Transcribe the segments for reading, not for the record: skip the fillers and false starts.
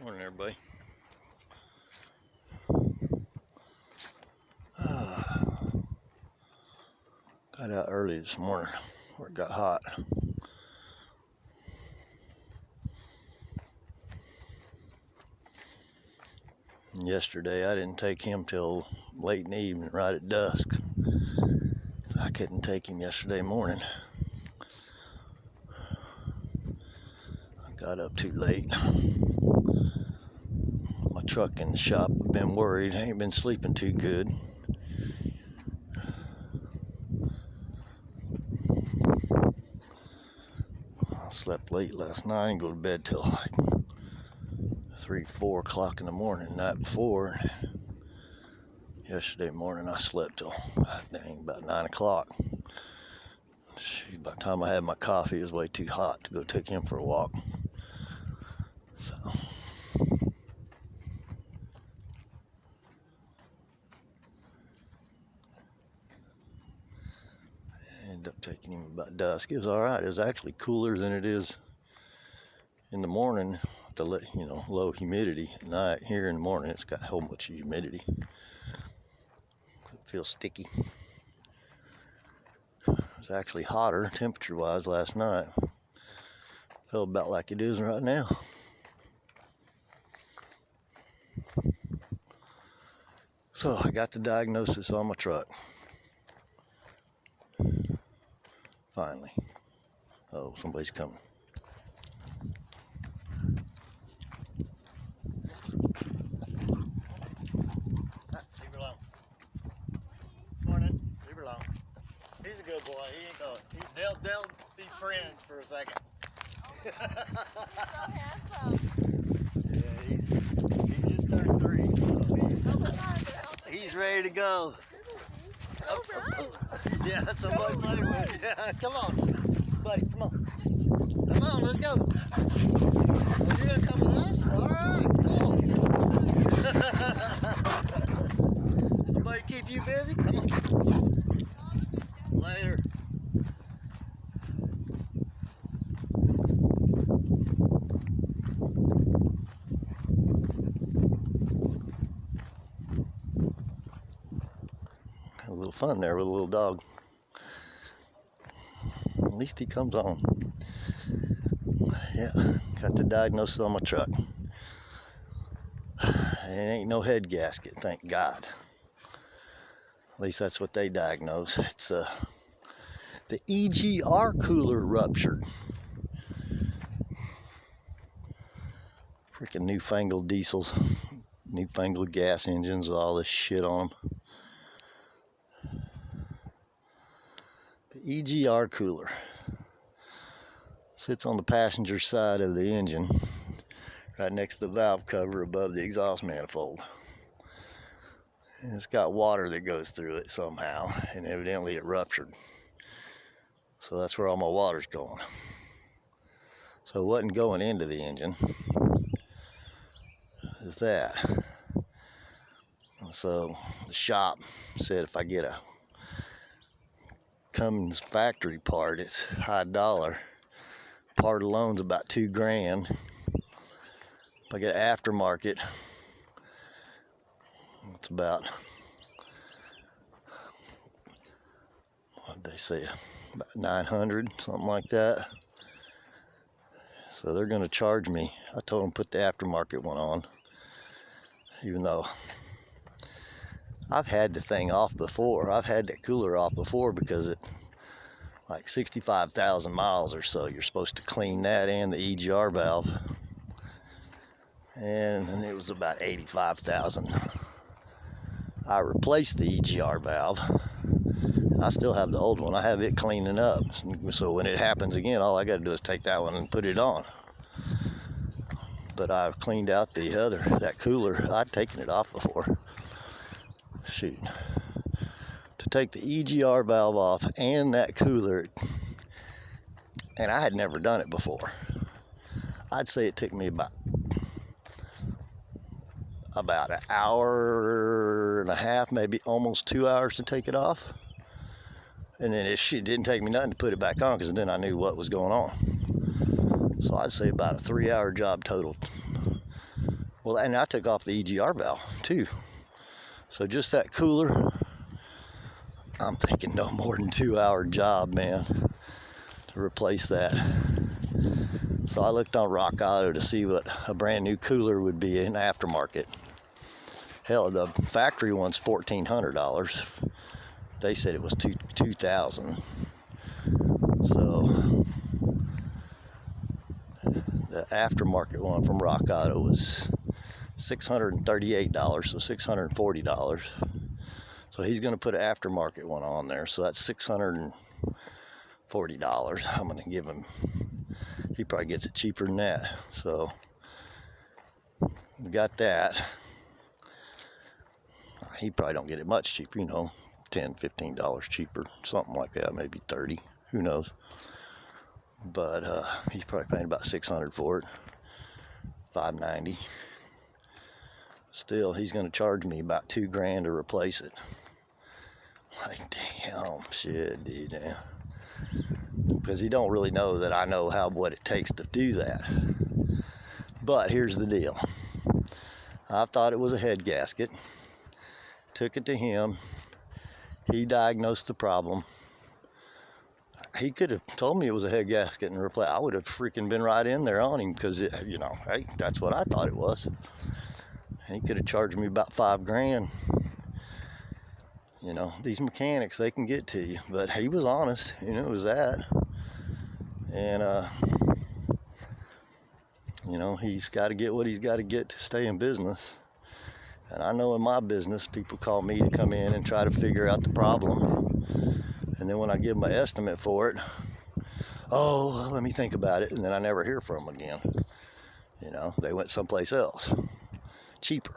Morning, everybody. Got out early this morning where it got hot. And yesterday I didn't take him till late in the evening, right at dusk. I couldn't take him yesterday morning. I got up too late. My truck in the shop, I've been worried. I ain't been sleeping too good. I slept late last night. I didn't go to bed till like 3-4 o'clock in the morning the night before. Yesterday morning I slept till about 9 o'clock. By the time I had my coffee, it was way too hot to go take him for a walk. So I ended up taking him about dusk. It was all right. It was actually cooler than it is in the morning with the low humidity. At night, here in the morning, it's got a whole bunch of humidity. It feels sticky. It was actually hotter temperature-wise last night. Felt about like it is right now. So I got the diagnosis on my truck. Finally. Oh, somebody's coming. Leave her alone. Morning. Leave her alone. He's a good boy. He ain't going. They'll be friends for a second. He's so handsome. Yeah, he just turned 3. So he's ready to go. All right. Yeah, somebody play with. Yeah, come on, buddy, come on. Come on, let's go. Oh, you're gonna come with us? All right, cool. Somebody keep you busy? Come on. Later. Had a little fun there with a little dog. At least he comes on. Yeah, got the diagnosis on my truck. It ain't no head gasket, thank God. At least that's what they diagnose. It's the EGR cooler ruptured. Freaking newfangled diesels, newfangled gas engines with all this shit on them. The EGR cooler sits on the passenger side of the engine, right next to the valve cover above the exhaust manifold. And it's got water that goes through it somehow, and evidently it ruptured. So that's where all my water's going. So it wasn't going into the engine. Is that. So the shop said if I get a Cummins factory part, it's high dollar. Part alone's about $2,000. If I get aftermarket, it's about, what did they say, about 900, something like that. So they're going to charge me. I told them put the aftermarket one on, even though I've had the thing off before. I've had that cooler off before because it, like 65,000 miles or so, you're supposed to clean that and the EGR valve. And it was about 85,000. I replaced the EGR valve. And I still have the old one. I have it cleaning up. So when it happens again, all I got to do is take that one and put it on. But I've cleaned out that cooler. I'd taken it off before. Shoot. To take the EGR valve off and that cooler, and I had never done it before. I'd say it took me about an hour and a half, maybe almost 2 hours to take it off. And then it didn't take me nothing to put it back on, because then I knew what was going on. So I'd say about a 3-hour job total Well, and I took off the EGR valve too. So just that cooler, I'm thinking no more than 2-hour job, man, to replace that. So I looked on Rock Auto to see what a brand new cooler would be in aftermarket. Hell, the factory one's $1,400. They said it was $2,000. So the aftermarket one from Rock Auto was $638, so $640. So he's going to put an aftermarket one on there, so that's $640. I'm going to give him, he probably gets it cheaper than that. So we got that. He probably don't get it much cheaper, you know, $10, $15 cheaper, something like that, maybe 30, who knows. But he's probably paying about $600 for it, $590. Still, he's going to charge me about $2,000 to replace it. Like, damn, shit, dude, man. Because he don't really know that I know what it takes to do that. But here's the deal. I thought it was a head gasket. Took it to him. He diagnosed the problem. He could have told me it was a head gasket and replaced. I would have freaking been right in there on him because, you know, hey, that's what I thought it was. He could have charged me about $5,000. You know, these mechanics, they can get to you. But he was honest. You know, it was that. And, you know, he's got to get what he's got to get to stay in business. And I know in my business, people call me to come in and try to figure out the problem. And then when I give them an estimate for it, oh, well, let me think about it. And then I never hear from them again. You know, they went someplace else. Cheaper.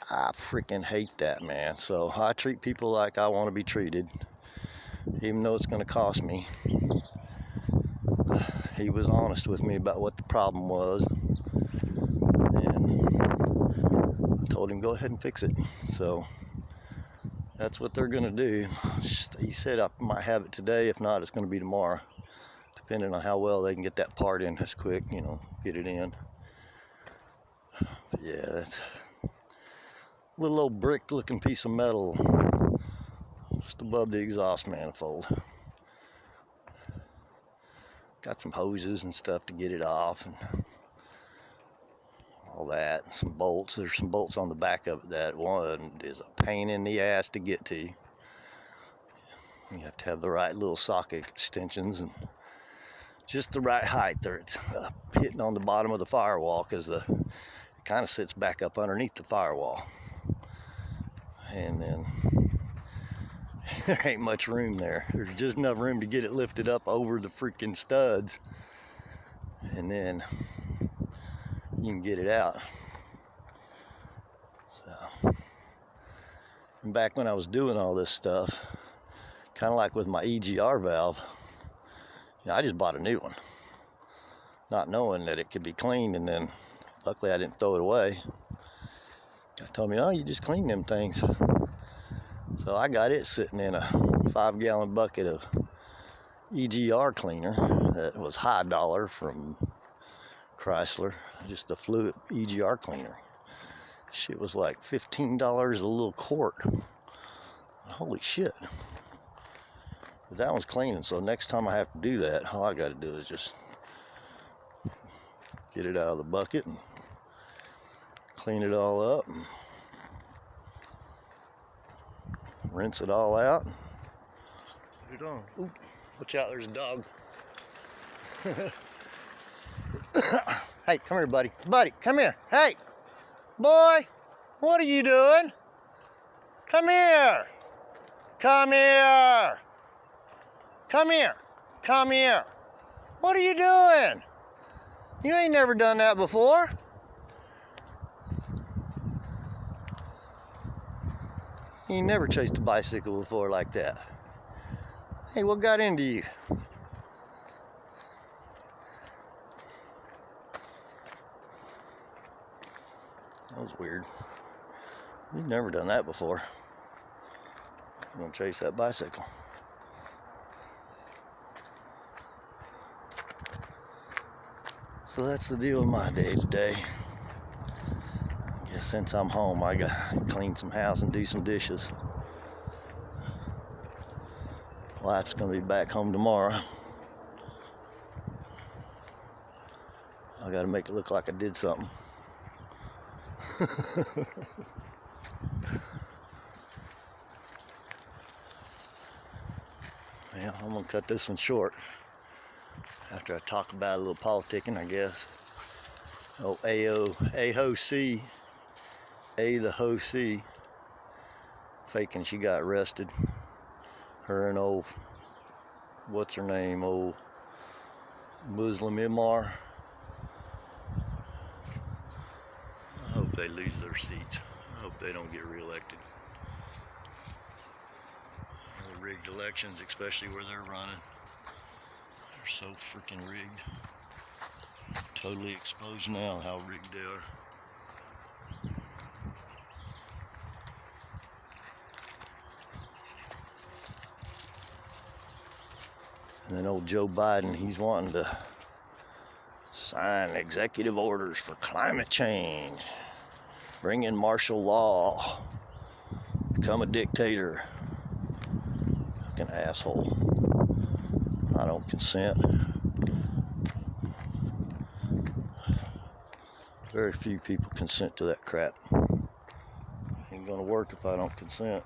I freaking hate that, man. So I treat people like I want to be treated, even though it's going to cost me. He was honest with me about what the problem was, and I told him go ahead and fix it. So that's what they're going to do. He said I might have it today. If not, it's going to be tomorrow, depending on how well they can get that part in as quick, you know, get it in. But yeah, that's a little old brick looking piece of metal just above the exhaust manifold. Got some hoses and stuff to get it off and all that, and some bolts. There's some bolts on the back of it that one is a pain in the ass to get to. You have to have the right little socket extensions and just the right height there. It's hitting on the bottom of the firewall because it kind of sits back up underneath the firewall. And then there ain't much room there. There's just enough room to get it lifted up over the freaking studs. And then you can get it out. So, and back when I was doing all this stuff, kind of like with my EGR valve, you know, I just bought a new one, not knowing that it could be cleaned, and then luckily I didn't throw it away. Guy told me, oh, you just clean them things. So I got it sitting in a 5-gallon bucket of EGR cleaner that was high dollar from Chrysler, just a fluid EGR cleaner. Shit was like $15 a little quart. Holy shit. But that one's cleaning, so next time I have to do that, all I got to do is just get it out of the bucket and clean it all up and rinse it all out and put it on. Ooh, watch out, there's a dog. Hey, come here, buddy. Buddy, come here. Hey, boy, what are you doing? Come here. Come here. Come here. Come here. What are you doing? You ain't never done that before. You ain't never chased a bicycle before like that. Hey, what got into you? That was weird. You've never done that before. I'm gonna chase that bicycle. So that's the deal with my day today. guess since I'm home, I got to clean some house and do some dishes. Wife's gonna be back home tomorrow. I gotta make it look like I did something. Well, I'm gonna cut this one short after I talk about a little politicking, I guess. Oh, AOC, A the Ho C, faking she got arrested. Her and old, what's her name, old Muslim Imar. I hope they lose their seats. I hope they don't get reelected. The rigged elections, especially where they're running, they're so freaking rigged. Totally exposed now how rigged they are. And then old Joe Biden, he's wanting to sign executive orders for climate change, bring in martial law, become a dictator. Fucking asshole. I don't consent. Very few people consent to that crap. Ain't gonna work if I don't consent.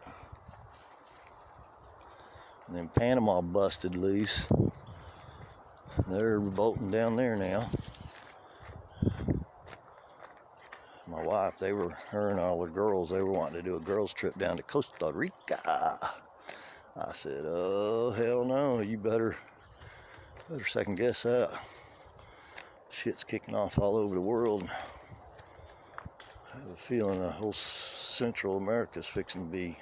And then Panama busted loose. They're revolting down there now. My wife, her and all the girls, they were wanting to do a girls trip down to Costa Rica. I said, oh, hell no, you better second guess that. Shit's kicking off all over the world. I have a feeling the whole Central America's fixing to be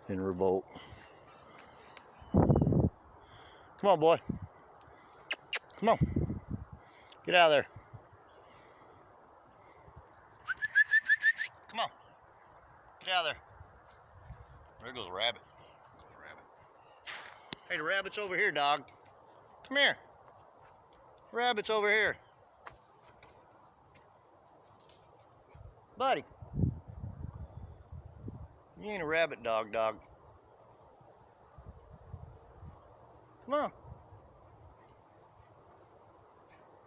in revolt. Come on, boy. Come on. Get out of there. Come on. Get out of there. There goes a rabbit. Hey, the rabbit's over here, dog. Come here. The rabbit's over here. Buddy. You ain't a rabbit dog. Come on.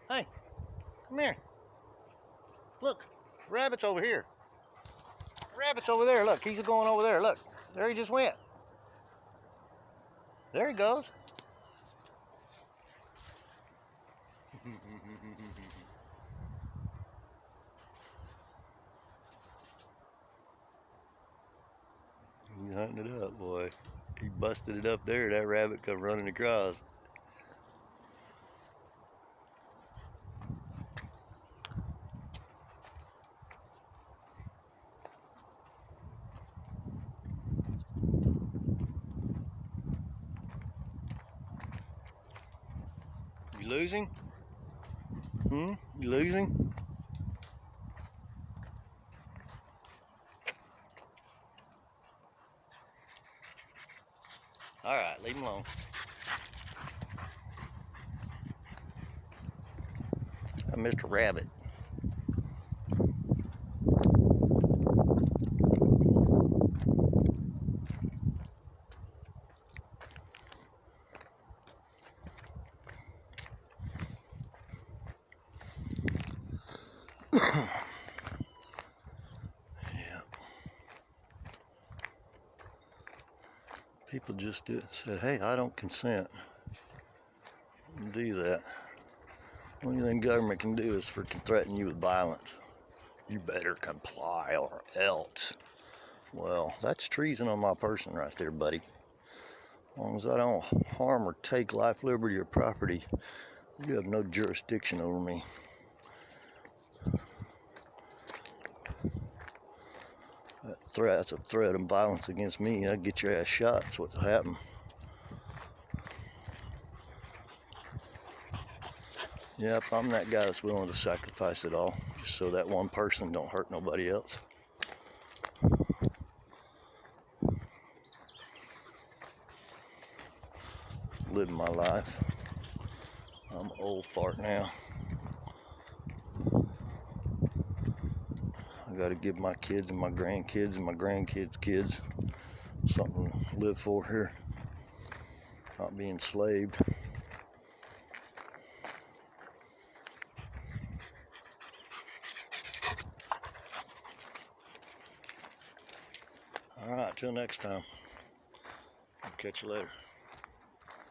Hey, come here. Look, rabbit's over here. Rabbit's over there. Look, he's going over there. Look, there he just went. There he goes. He's hunting it up, boy. He busted it up there. That rabbit come running across. You losing? You losing? All right, leave him alone. Mr. Rabbit. Yeah. People just said, hey, I don't consent. Do that. The only thing government can do is freaking threaten you with violence. You better comply or else. Well, that's treason on my person right there, buddy. As long as I don't harm or take life, liberty, or property, you have no jurisdiction over me. That's a threat of violence against me. I'd get your ass shot. That's what'll happen. Yep, I'm that guy that's willing to sacrifice it all just so that one person don't hurt nobody else. Living my life. I'm an old fart now. I I got to give my kids and my grandkids and my grandkids' kids something to live for here. Not being enslaved. All right, till next time. I'll catch you later.